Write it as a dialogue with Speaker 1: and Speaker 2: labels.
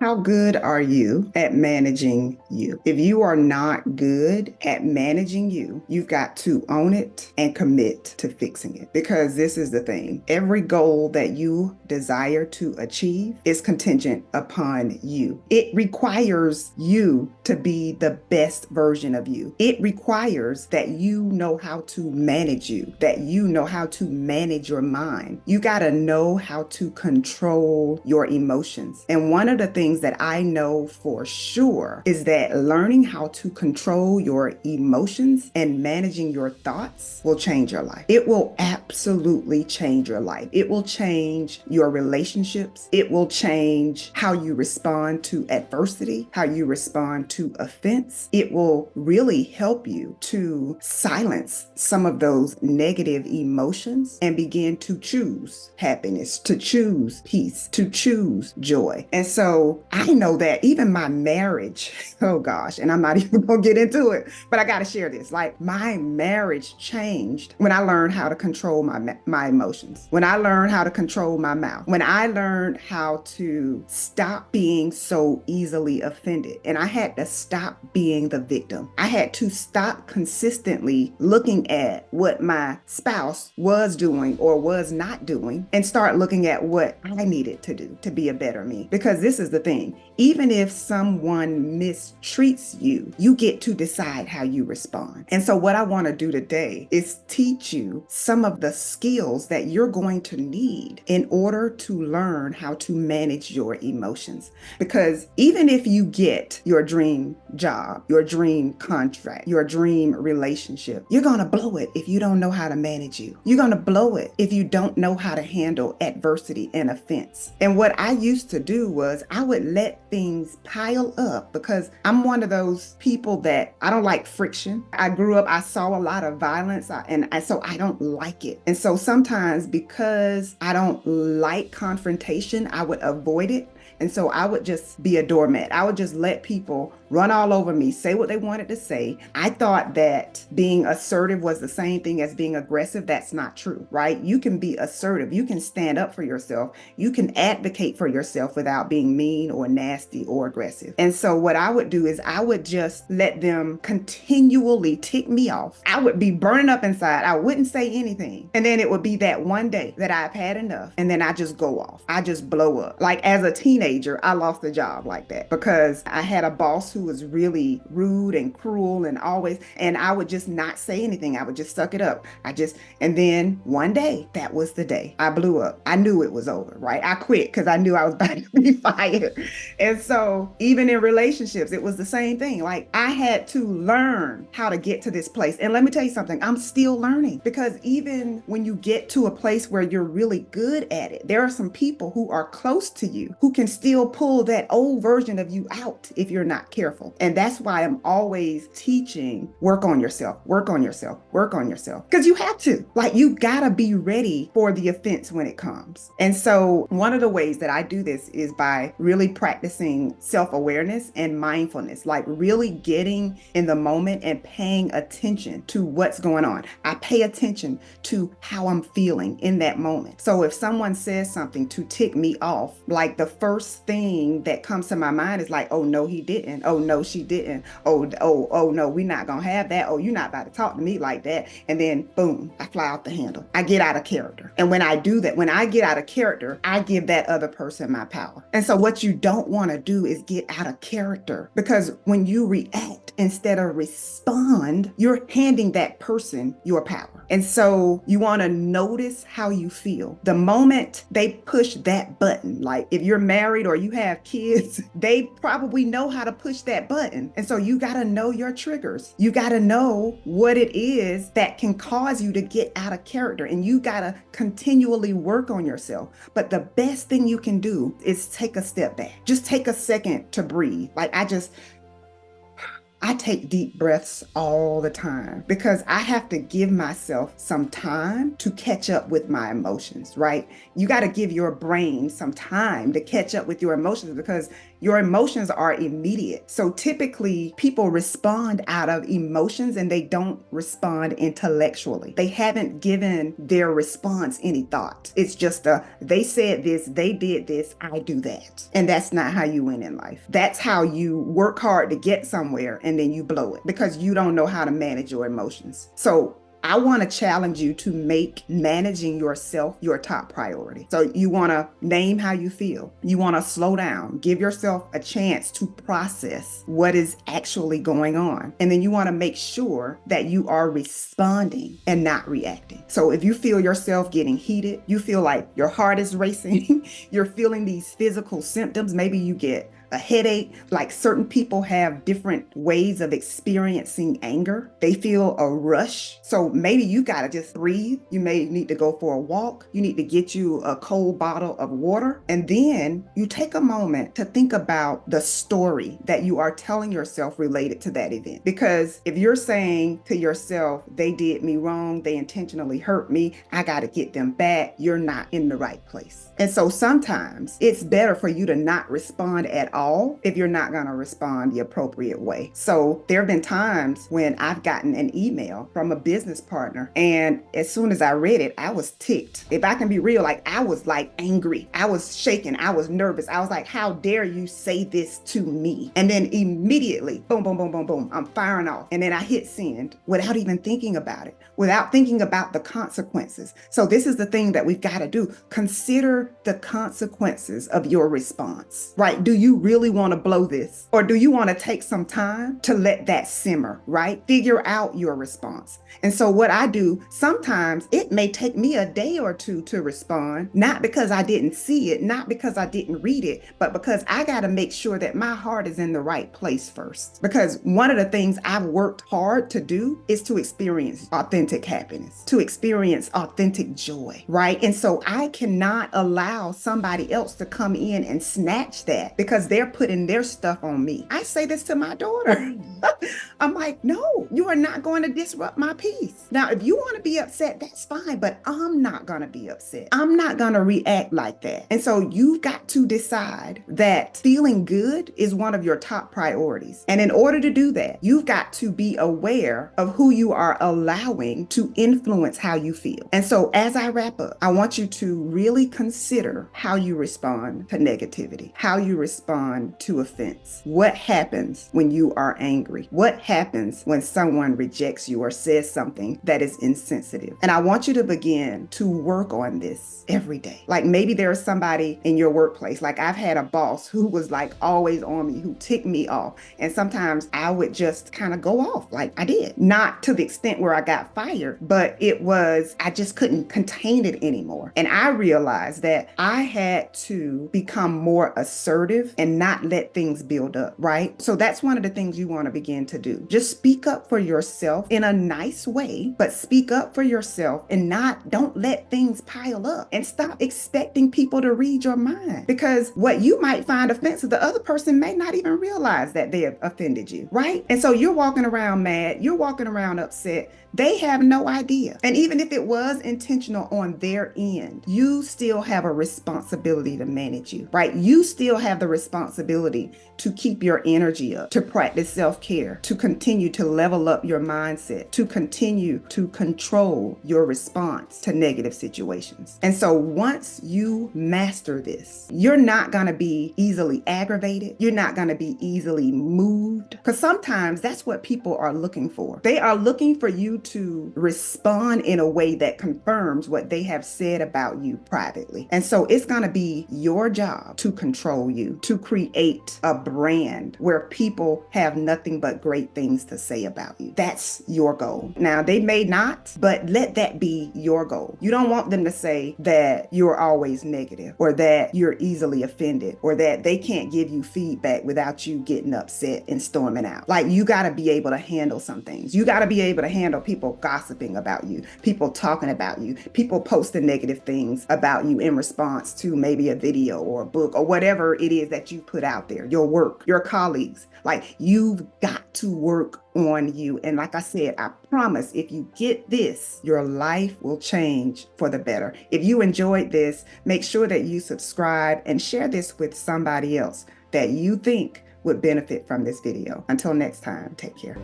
Speaker 1: How good are you at managing you? If you are not good at managing you, you've got to own it and commit to fixing it. Because this is the thing, every goal that you desire to achieve is contingent upon you. It requires you to be the best version of you. It requires that you know how to manage you, that you know how to manage your mind. You got to know how to control your emotions. And one of the things that I know for sure is that learning how to control your emotions and managing your thoughts will change your life. It will absolutely change your life. It will change your relationships. It will change how you respond to adversity, how you respond to offense. It will really help you to silence some of those negative emotions and begin to choose happiness, to choose peace, to choose joy. And so I know that even my marriage, oh gosh, and I'm not even gonna get into it, but I gotta share this. Like my marriage changed when I learned how to control my emotions, when I learned how to control my mouth, when I learned how to stop being so easily offended. And I had to stop being the victim. I had to stop consistently looking at what my spouse was doing or was not doing and start looking at what I needed to do to be a better me. Because this is the thing, even if someone mistreats you, you get to decide how you respond. And so what I want to do today is teach you some of the skills that you're going to need in order to learn how to manage your emotions. Because even if you get your dream job, your dream contract, your dream relationship, you're going to blow it if you don't know how to manage you. You're going to blow it if you don't know how to handle adversity and offense. And what I used to do was I would let things pile up because I'm one of those people that I don't like friction. I grew up, I saw a lot of violence so I don't like it. And so sometimes because I don't like confrontation, I would avoid it. And so I would just be a doormat. I would just let people run all over me, say what they wanted to say. I thought that being assertive was the same thing as being aggressive. That's not true, right? You can be assertive. You can stand up for yourself. You can advocate for yourself without being mean or nasty or aggressive. And so what I would do is I would just let them continually tick me off. I would be burning up inside. I wouldn't say anything. And then it would be that one day that I've had enough. And then I just go off. I just blow up. Like as a teenager, I lost a job like that because I had a boss who was really rude and cruel and I would just not say anything. I would just suck it up. And then one day, that was the day I blew up. I knew it was over, right? I quit because I knew I was about to be fired. And so even in relationships, it was the same thing. Like I had to learn how to get to this place. And let me tell you something, I'm still learning because even when you get to a place where you're really good at it, there are some people who are close to you who can still pull that old version of you out if you're not careful. And that's why I'm always teaching, work on yourself, work on yourself, work on yourself. Because you have to. Like you gotta be ready for the offense when it comes. And so one of the ways that I do this is by really practicing self-awareness and mindfulness, like really getting in the moment and paying attention to what's going on. I pay attention to how I'm feeling in that moment. So if someone says something to tick me off, like the first thing that comes to my mind is like, oh no, he didn't. Oh no, she didn't. Oh no, we're not gonna have that. Oh, you're not about to talk to me like that. And then boom, I fly out the handle. I get out of character. And when I do that, when I get out of character, I give that other person my power. And so what you don't want to do is get out of character because when you react instead of respond, you're handing that person your power. And so you want to notice how you feel. The moment they push that button, like if you're married or you have kids, they probably know how to push that button. And so you got to know your triggers. You got to know what it is that can cause you to get out of character. And you got to continually work on yourself. But the best thing you can do is take a step back. Just take a second to breathe. I take deep breaths all the time because I have to give myself some time to catch up with my emotions, right? You got to give your brain some time to catch up with your emotions because your emotions are immediate. So typically people respond out of emotions and they don't respond intellectually. They haven't given their response any thought. It's just they said this, they did this, I do that. And that's not how you win in life. That's how you work hard to get somewhere and then you blow it because you don't know how to manage your emotions. So I want to challenge you to make managing yourself your top priority. So you want to name how you feel. You want to slow down, give yourself a chance to process what is actually going on. And then you want to make sure that you are responding and not reacting. So if you feel yourself getting heated, you feel like your heart is racing, you're feeling these physical symptoms, maybe you get a headache, like certain people have different ways of experiencing anger. They feel a rush. So maybe you got to just breathe. You may need to go for a walk. You need to get you a cold bottle of water. And then you take a moment to think about the story that you are telling yourself related to that event. Because if you're saying to yourself, they did me wrong, they intentionally hurt me, I got to get them back, you're not in the right place. And so sometimes it's better for you to not respond at all if you're not going to respond the appropriate way. So there have been times when I've gotten an email from a business partner, and as soon as I read it, I was ticked. If I can be real, like I was like angry. I was shaking. I was nervous. I was like, how dare you say this to me? And then immediately, boom, boom, boom, boom, boom, I'm firing off. And then I hit send without even thinking about it, without thinking about the consequences. So this is the thing that we've got to do. Consider the consequences of your response, right? Do you really want to blow this? Or do you want to take some time to let that simmer, right? Figure out your response. And so what I do, sometimes it may take me a day or two to respond, not because I didn't see it, not because I didn't read it, but because I got to make sure that my heart is in the right place first. Because one of the things I've worked hard to do is to experience authentic happiness, to experience authentic joy, right? And so I cannot allow somebody else to come in and snatch that because they're putting their stuff on me. I say this to my daughter. I'm like, no, you are not going to disrupt my peace. Now, if you want to be upset, that's fine, but I'm not going to be upset. I'm not going to react like that. And so you've got to decide that feeling good is one of your top priorities. And in order to do that, you've got to be aware of who you are allowing to influence how you feel. And so as I wrap up, I want you to really consider how you respond to negativity, how you respond to offense. What happens when you are angry? What happens when someone rejects you or says something that is insensitive? And I want you to begin to work on this every day. Like maybe there's somebody in your workplace. Like I've had a boss who was like always on me, who ticked me off. And sometimes I would just kind of go off like I did. Not to the extent where I got fired, but it was, I just couldn't contain it anymore. And I realized that I had to become more assertive and not let things build up, right? So that's one of the things you want to begin to do. Just speak up for yourself in a nice way, but speak up for yourself and don't let things pile up, and stop expecting people to read your mind, because what you might find offensive, the other person may not even realize that they have offended you, right? And so you're walking around mad, you're walking around upset. They have no idea. And even if it was intentional on their end, you still have a responsibility to manage you, right? You still have the responsibility to keep your energy up, to practice self-care, to continue to level up your mindset, to continue to control your response to negative situations. And so once you master this, you're not going to be easily aggravated. You're not going to be easily moved, because sometimes that's what people are looking for. They are looking for you to respond in a way that confirms what they have said about you privately. And so it's going to be your job to control you, to create a brand where people have nothing but great things to say about you. That's your goal. Now, they may not, but let that be your goal. You don't want them to say that you're always negative, or that you're easily offended, or that they can't give you feedback without you getting upset and storming out. Like, you got to be able to handle some things. You got to be able to handle people gossiping about you, people talking about you, people posting negative things about you in response to maybe a video or a book or whatever it is that you put out there, your work, your colleagues. Like, you've got to work on you. And like I said, I promise if you get this, your life will change for the better. If you enjoyed this, make sure that you subscribe and share this with somebody else that you think would benefit from this video. Until next time, take care.